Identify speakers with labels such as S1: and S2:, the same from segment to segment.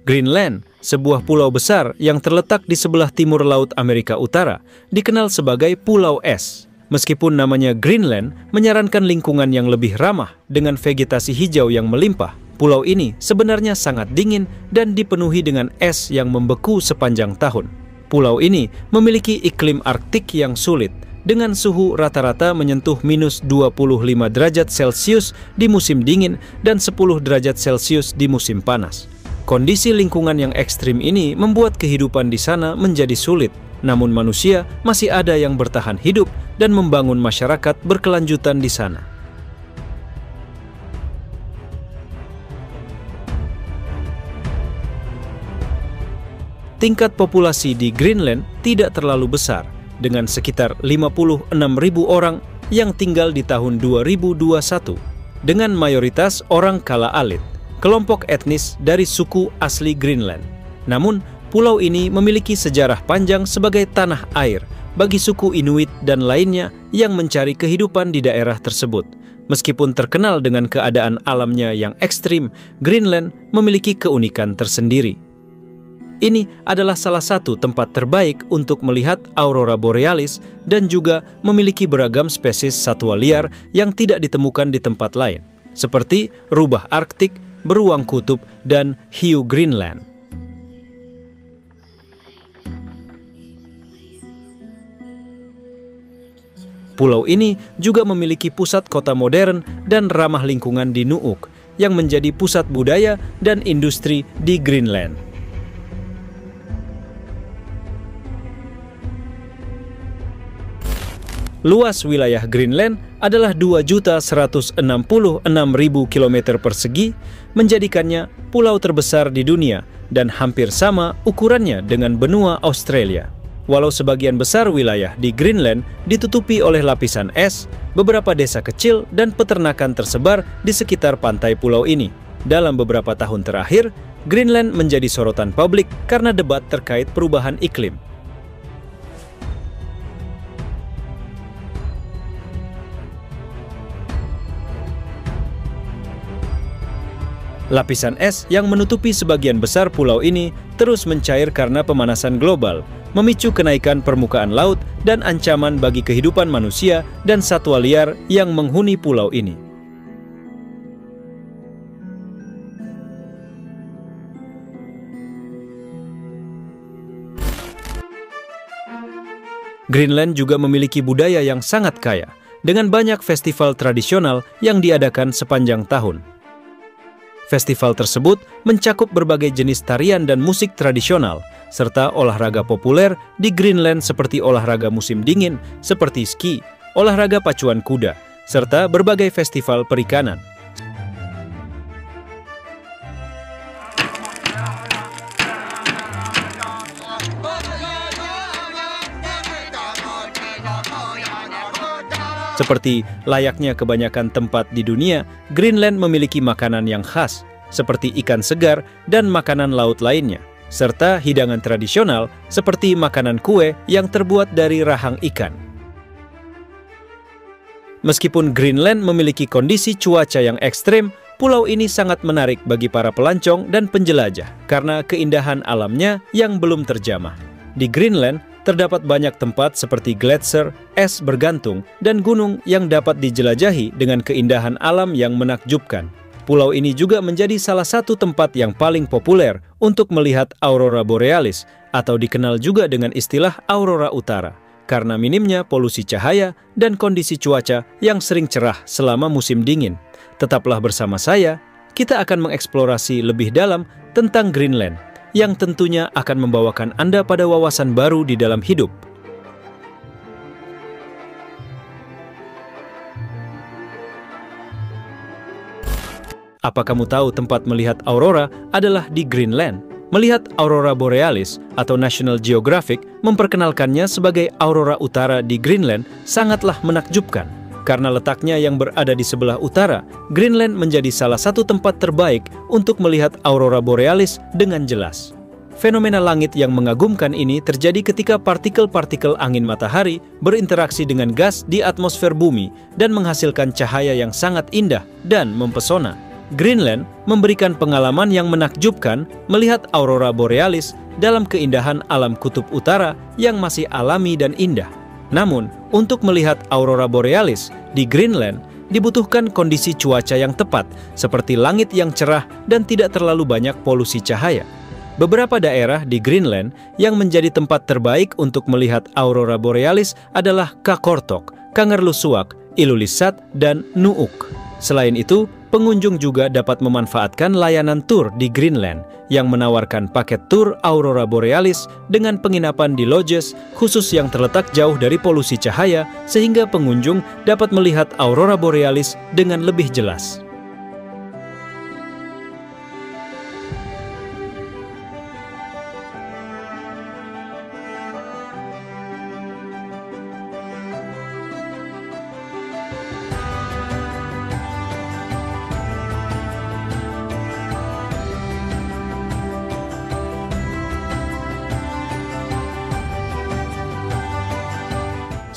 S1: Greenland, sebuah pulau besar yang terletak di sebelah timur Laut Amerika Utara, dikenal sebagai Pulau Es. Meskipun namanya Greenland menyarankan lingkungan yang lebih ramah dengan vegetasi hijau yang melimpah, pulau ini sebenarnya sangat dingin dan dipenuhi dengan es yang membeku sepanjang tahun. Pulau ini memiliki iklim Arktik yang sulit, dengan suhu rata-rata menyentuh minus 25 derajat Celcius di musim dingin dan 10 derajat Celcius di musim panas. Kondisi lingkungan yang ekstrim ini membuat kehidupan di sana menjadi sulit, namun manusia masih ada yang bertahan hidup dan membangun masyarakat berkelanjutan di sana. Tingkat populasi di Greenland tidak terlalu besar, dengan sekitar 56.000 orang yang tinggal di tahun 2021, dengan mayoritas orang Kalaallit, kelompok etnis dari suku asli Greenland. Namun, pulau ini memiliki sejarah panjang sebagai tanah air bagi suku Inuit dan lainnya yang mencari kehidupan di daerah tersebut. Meskipun terkenal dengan keadaan alamnya yang ekstrim, Greenland memiliki keunikan tersendiri. Ini adalah salah satu tempat terbaik untuk melihat aurora borealis dan juga memiliki beragam spesies satwa liar yang tidak ditemukan di tempat lain, seperti rubah Arktik, beruang kutub, dan hiu Greenland. Pulau ini juga memiliki pusat kota modern dan ramah lingkungan di Nuuk, yang menjadi pusat budaya dan industri di Greenland. Luas wilayah Greenland adalah 2.166.000 km persegi, menjadikannya pulau terbesar di dunia dan hampir sama ukurannya dengan benua Australia. Walau sebagian besar wilayah di Greenland ditutupi oleh lapisan es, beberapa desa kecil dan peternakan tersebar di sekitar pantai pulau ini. Dalam beberapa tahun terakhir, Greenland menjadi sorotan publik karena debat terkait perubahan iklim. Lapisan es yang menutupi sebagian besar pulau ini terus mencair karena pemanasan global, memicu kenaikan permukaan laut dan ancaman bagi kehidupan manusia dan satwa liar yang menghuni pulau ini. Greenland juga memiliki budaya yang sangat kaya, dengan banyak festival tradisional yang diadakan sepanjang tahun. Festival tersebut mencakup berbagai jenis tarian dan musik tradisional, serta olahraga populer di Greenland seperti olahraga musim dingin seperti ski, olahraga pacuan kuda, serta berbagai festival perikanan. Seperti layaknya kebanyakan tempat di dunia, Greenland memiliki makanan yang khas, seperti ikan segar dan makanan laut lainnya, serta hidangan tradisional seperti makanan kue yang terbuat dari rahang ikan. Meskipun Greenland memiliki kondisi cuaca yang ekstrem, pulau ini sangat menarik bagi para pelancong dan penjelajah karena keindahan alamnya yang belum terjamah. Di Greenland, terdapat banyak tempat seperti gletser, es bergantung, dan gunung yang dapat dijelajahi dengan keindahan alam yang menakjubkan. Pulau ini juga menjadi salah satu tempat yang paling populer untuk melihat aurora borealis, atau dikenal juga dengan istilah aurora utara, karena minimnya polusi cahaya dan kondisi cuaca yang sering cerah selama musim dingin. Tetaplah bersama saya, kita akan mengeksplorasi lebih dalam tentang Greenland, yang tentunya akan membawakan Anda pada wawasan baru di dalam hidup. Apa kamu tahu tempat melihat aurora adalah di Greenland? Melihat aurora borealis atau National Geographic memperkenalkannya sebagai aurora utara di Greenland sangatlah menakjubkan. Karena letaknya yang berada di sebelah utara, Greenland menjadi salah satu tempat terbaik untuk melihat aurora borealis dengan jelas. Fenomena langit yang mengagumkan ini terjadi ketika partikel-partikel angin matahari berinteraksi dengan gas di atmosfer bumi dan menghasilkan cahaya yang sangat indah dan mempesona. Greenland memberikan pengalaman yang menakjubkan melihat aurora borealis dalam keindahan alam kutub utara yang masih alami dan indah. Namun, untuk melihat aurora borealis di Greenland dibutuhkan kondisi cuaca yang tepat, seperti langit yang cerah dan tidak terlalu banyak polusi cahaya. Beberapa daerah di Greenland yang menjadi tempat terbaik untuk melihat aurora borealis adalah Qaqortoq, Kangerlussuaq, Ilulissat, dan Nuuk. Selain itu, pengunjung juga dapat memanfaatkan layanan tur di Greenland yang menawarkan paket tur aurora borealis dengan penginapan di lodges khusus yang terletak jauh dari polusi cahaya sehingga pengunjung dapat melihat aurora borealis dengan lebih jelas.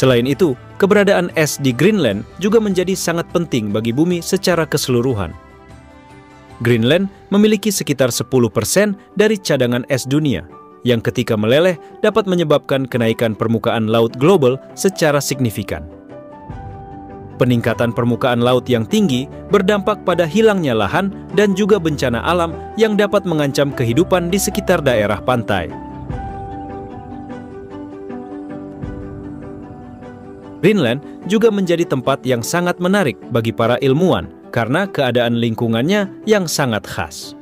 S1: Selain itu, keberadaan es di Greenland juga menjadi sangat penting bagi bumi secara keseluruhan. Greenland memiliki sekitar 10% dari cadangan es dunia, yang ketika meleleh dapat menyebabkan kenaikan permukaan laut global secara signifikan. Peningkatan permukaan laut yang tinggi berdampak pada hilangnya lahan dan juga bencana alam yang dapat mengancam kehidupan di sekitar daerah pantai. Greenland juga menjadi tempat yang sangat menarik bagi para ilmuwan karena keadaan lingkungannya yang sangat khas.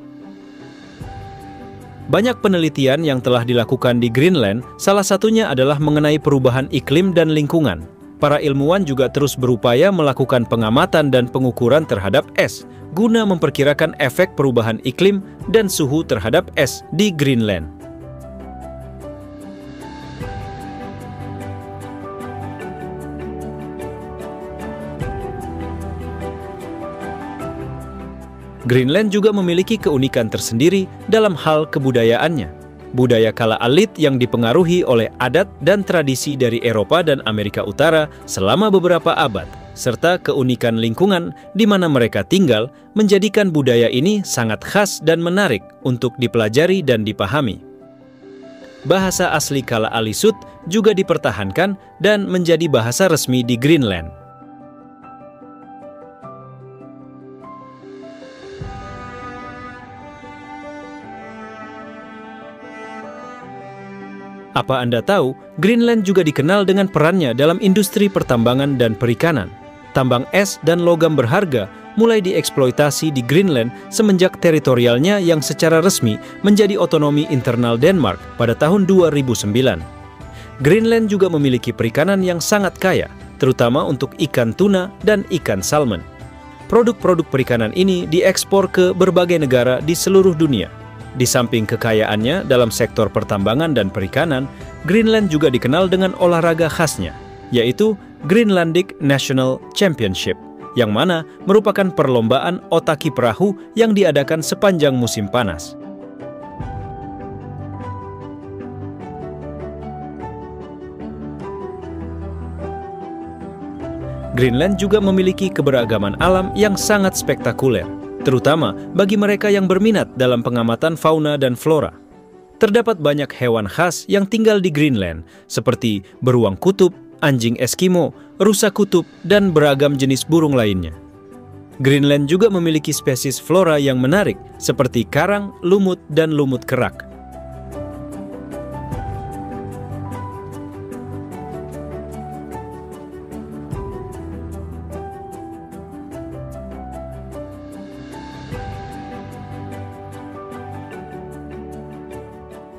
S1: Banyak penelitian yang telah dilakukan di Greenland, salah satunya adalah mengenai perubahan iklim dan lingkungan. Para ilmuwan juga terus berupaya melakukan pengamatan dan pengukuran terhadap es, guna memperkirakan efek perubahan iklim dan suhu terhadap es di Greenland. Greenland juga memiliki keunikan tersendiri dalam hal kebudayaannya. Budaya kala alit yang dipengaruhi oleh adat dan tradisi dari Eropa dan Amerika Utara selama beberapa abad, serta keunikan lingkungan di mana mereka tinggal menjadikan budaya ini sangat khas dan menarik untuk dipelajari dan dipahami. Bahasa asli kala Alisut juga dipertahankan dan menjadi bahasa resmi di Greenland. Apa Anda tahu, Greenland juga dikenal dengan perannya dalam industri pertambangan dan perikanan. Tambang es dan logam berharga mulai dieksploitasi di Greenland semenjak teritorialnya yang secara resmi menjadi otonomi internal Denmark pada tahun 2009. Greenland juga memiliki perikanan yang sangat kaya, terutama untuk ikan tuna dan ikan salmon. Produk-produk perikanan ini diekspor ke berbagai negara di seluruh dunia. Di samping kekayaannya dalam sektor pertambangan dan perikanan, Greenland juga dikenal dengan olahraga khasnya, yaitu Greenlandic National Championship, yang mana merupakan perlombaan otaki perahu yang diadakan sepanjang musim panas. Greenland juga memiliki keberagaman alam yang sangat spektakuler, terutama bagi mereka yang berminat dalam pengamatan fauna dan flora. Terdapat banyak hewan khas yang tinggal di Greenland, seperti beruang kutub, anjing Eskimo, rusa kutub, dan beragam jenis burung lainnya. Greenland juga memiliki spesies flora yang menarik, seperti karang, lumut, dan lumut kerak.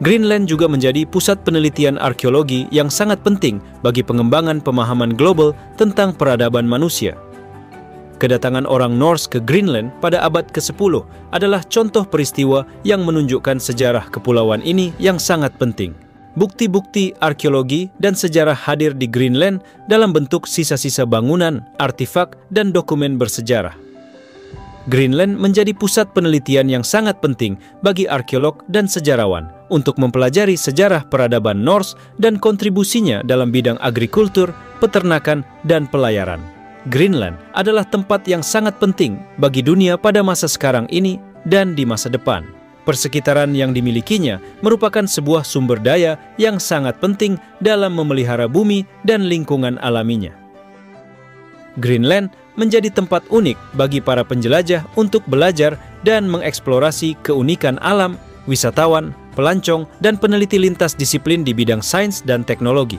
S1: Greenland juga menjadi pusat penelitian arkeologi yang sangat penting bagi pengembangan pemahaman global tentang peradaban manusia. Kedatangan orang Norse ke Greenland pada abad ke-10 adalah contoh peristiwa yang menunjukkan sejarah kepulauan ini yang sangat penting. Bukti-bukti arkeologi dan sejarah hadir di Greenland dalam bentuk sisa-sisa bangunan, artefak, dan dokumen bersejarah. Greenland menjadi pusat penelitian yang sangat penting bagi arkeolog dan sejarawan untuk mempelajari sejarah peradaban Norse dan kontribusinya dalam bidang agrikultur, peternakan, dan pelayaran. Greenland adalah tempat yang sangat penting bagi dunia pada masa sekarang ini dan di masa depan. Persekitaran yang dimilikinya merupakan sebuah sumber daya yang sangat penting dalam memelihara bumi dan lingkungan alaminya. Greenland menjadi tempat unik bagi para penjelajah untuk belajar dan mengeksplorasi keunikan alam, wisatawan, pelancong, dan peneliti lintas disiplin di bidang sains dan teknologi.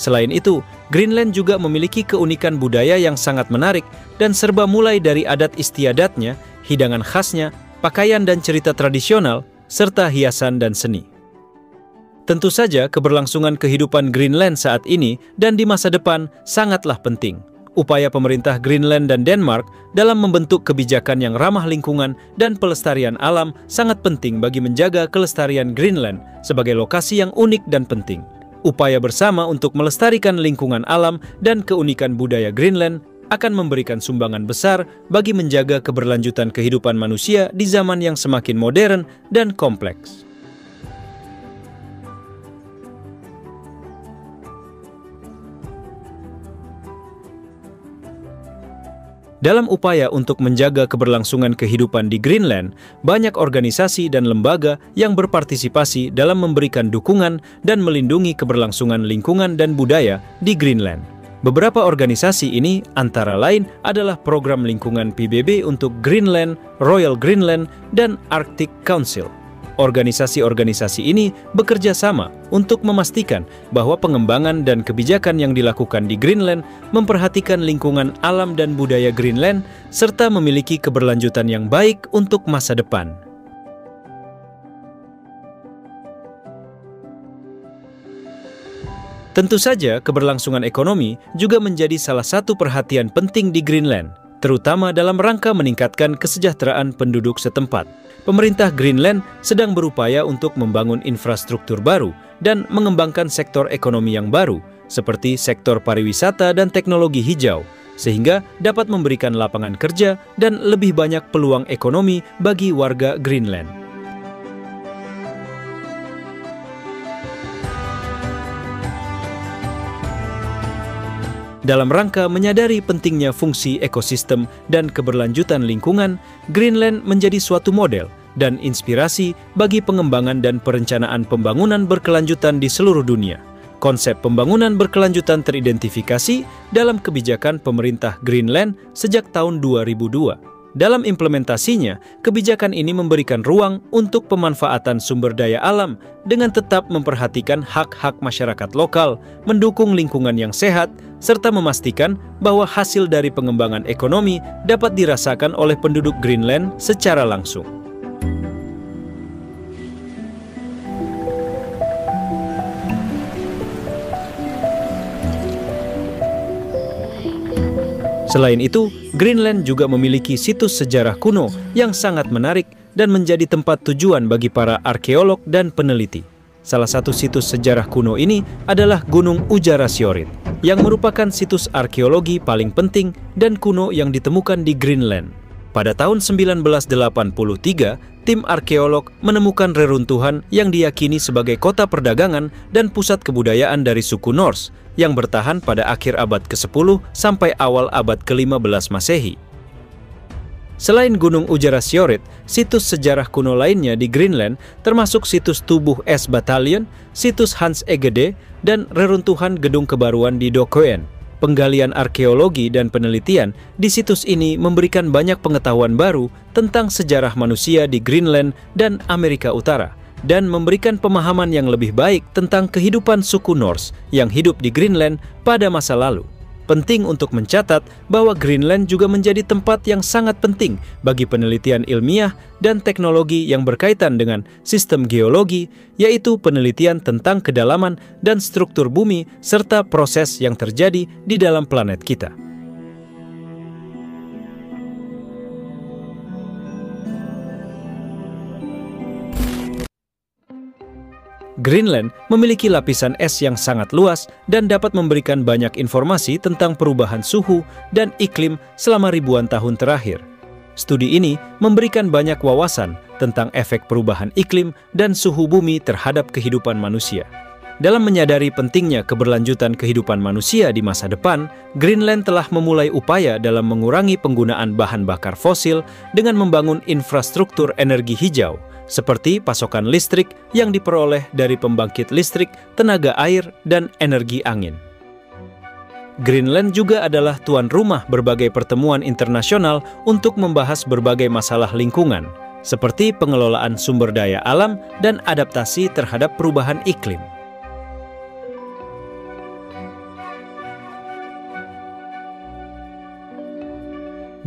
S1: Selain itu, Greenland juga memiliki keunikan budaya yang sangat menarik dan serba mulai dari adat istiadatnya, hidangan khasnya, pakaian dan cerita tradisional, serta hiasan dan seni. Tentu saja keberlangsungan kehidupan Greenland saat ini dan di masa depan sangatlah penting. Upaya pemerintah Greenland dan Denmark dalam membentuk kebijakan yang ramah lingkungan dan pelestarian alam sangat penting bagi menjaga kelestarian Greenland sebagai lokasi yang unik dan penting. Upaya bersama untuk melestarikan lingkungan alam dan keunikan budaya Greenland akan memberikan sumbangan besar bagi menjaga keberlanjutan kehidupan manusia di zaman yang semakin modern dan kompleks. Dalam upaya untuk menjaga keberlangsungan kehidupan di Greenland, banyak organisasi dan lembaga yang berpartisipasi dalam memberikan dukungan dan melindungi keberlangsungan lingkungan dan budaya di Greenland. Beberapa organisasi ini antara lain adalah Program Lingkungan PBB untuk Greenland, Royal Greenland, dan Arctic Council. Organisasi-organisasi ini bekerja sama untuk memastikan bahwa pengembangan dan kebijakan yang dilakukan di Greenland memperhatikan lingkungan alam dan budaya Greenland serta memiliki keberlanjutan yang baik untuk masa depan. Tentu saja keberlangsungan ekonomi juga menjadi salah satu perhatian penting di Greenland, terutama dalam rangka meningkatkan kesejahteraan penduduk setempat. Pemerintah Greenland sedang berupaya untuk membangun infrastruktur baru dan mengembangkan sektor ekonomi yang baru, seperti sektor pariwisata dan teknologi hijau, sehingga dapat memberikan lapangan kerja dan lebih banyak peluang ekonomi bagi warga Greenland. Dalam rangka menyadari pentingnya fungsi ekosistem dan keberlanjutan lingkungan, Greenland menjadi suatu model dan inspirasi bagi pengembangan dan perencanaan pembangunan berkelanjutan di seluruh dunia. Konsep pembangunan berkelanjutan teridentifikasi dalam kebijakan pemerintah Greenland sejak tahun 2002. Dalam implementasinya, kebijakan ini memberikan ruang untuk pemanfaatan sumber daya alam dengan tetap memperhatikan hak-hak masyarakat lokal, mendukung lingkungan yang sehat, serta memastikan bahwa hasil dari pengembangan ekonomi dapat dirasakan oleh penduduk Greenland secara langsung. Selain itu, Greenland juga memiliki situs sejarah kuno yang sangat menarik dan menjadi tempat tujuan bagi para arkeolog dan peneliti. Salah satu situs sejarah kuno ini adalah Gunung Ujarasjorit, yang merupakan situs arkeologi paling penting dan kuno yang ditemukan di Greenland. Pada tahun 1983, tim arkeolog menemukan reruntuhan yang diyakini sebagai kota perdagangan dan pusat kebudayaan dari suku Norse yang bertahan pada akhir abad ke-10 sampai awal abad ke-15 Masehi. Selain Gunung Ujarasjorit, situs sejarah kuno lainnya di Greenland termasuk situs tubuh es Battalion, situs Hans Egede, dan reruntuhan gedung kebaruan di Dokøen. Penggalian arkeologi dan penelitian di situs ini memberikan banyak pengetahuan baru tentang sejarah manusia di Greenland dan Amerika Utara, dan memberikan pemahaman yang lebih baik tentang kehidupan suku Norse yang hidup di Greenland pada masa lalu. Penting untuk mencatat bahwa Greenland juga menjadi tempat yang sangat penting bagi penelitian ilmiah dan teknologi yang berkaitan dengan sistem geologi, yaitu penelitian tentang kedalaman dan struktur bumi serta proses yang terjadi di dalam planet kita. Greenland memiliki lapisan es yang sangat luas dan dapat memberikan banyak informasi tentang perubahan suhu dan iklim selama ribuan tahun terakhir. Studi ini memberikan banyak wawasan tentang efek perubahan iklim dan suhu bumi terhadap kehidupan manusia. Dalam menyadari pentingnya keberlanjutan kehidupan manusia di masa depan, Greenland telah memulai upaya dalam mengurangi penggunaan bahan bakar fosil dengan membangun infrastruktur energi hijau, seperti pasokan listrik yang diperoleh dari pembangkit listrik, tenaga air, dan energi angin. Greenland juga adalah tuan rumah berbagai pertemuan internasional untuk membahas berbagai masalah lingkungan, seperti pengelolaan sumber daya alam dan adaptasi terhadap perubahan iklim.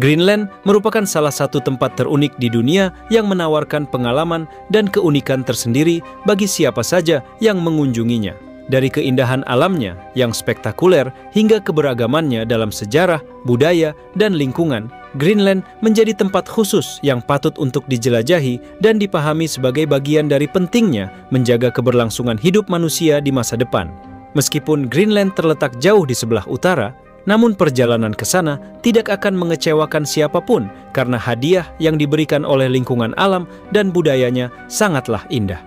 S1: Greenland merupakan salah satu tempat terunik di dunia yang menawarkan pengalaman dan keunikan tersendiri bagi siapa saja yang mengunjunginya. Dari keindahan alamnya yang spektakuler hingga keberagamannya dalam sejarah, budaya, dan lingkungan, Greenland menjadi tempat khusus yang patut untuk dijelajahi dan dipahami sebagai bagian dari pentingnya menjaga keberlangsungan hidup manusia di masa depan. Meskipun Greenland terletak jauh di sebelah utara, namun perjalanan ke sana tidak akan mengecewakan siapapun karena hadiah yang diberikan oleh lingkungan alam dan budayanya sangatlah indah.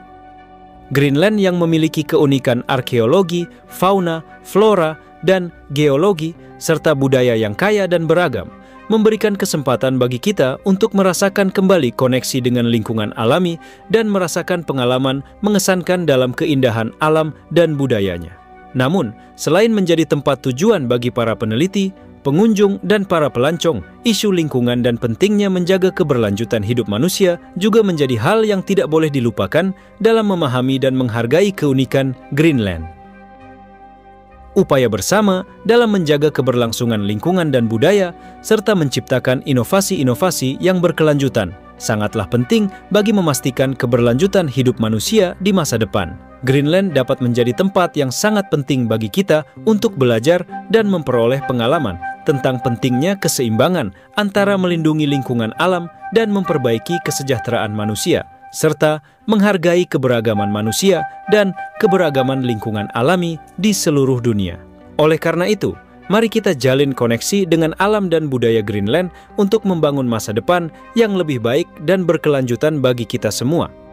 S1: Greenland yang memiliki keunikan arkeologi, fauna, flora, dan geologi, serta budaya yang kaya dan beragam, memberikan kesempatan bagi kita untuk merasakan kembali koneksi dengan lingkungan alami dan merasakan pengalaman mengesankan dalam keindahan alam dan budayanya. Namun, selain menjadi tempat tujuan bagi para peneliti, pengunjung, dan para pelancong, isu lingkungan dan pentingnya menjaga keberlanjutan hidup manusia juga menjadi hal yang tidak boleh dilupakan dalam memahami dan menghargai keunikan Greenland. Upaya bersama dalam menjaga keberlangsungan lingkungan dan budaya, serta menciptakan inovasi-inovasi yang berkelanjutan, sangatlah penting bagi memastikan keberlanjutan hidup manusia di masa depan. Greenland dapat menjadi tempat yang sangat penting bagi kita untuk belajar dan memperoleh pengalaman tentang pentingnya keseimbangan antara melindungi lingkungan alam dan memperbaiki kesejahteraan manusia, serta menghargai keberagaman manusia dan keberagaman lingkungan alami di seluruh dunia. Oleh karena itu, mari kita jalin koneksi dengan alam dan budaya Greenland untuk membangun masa depan yang lebih baik dan berkelanjutan bagi kita semua.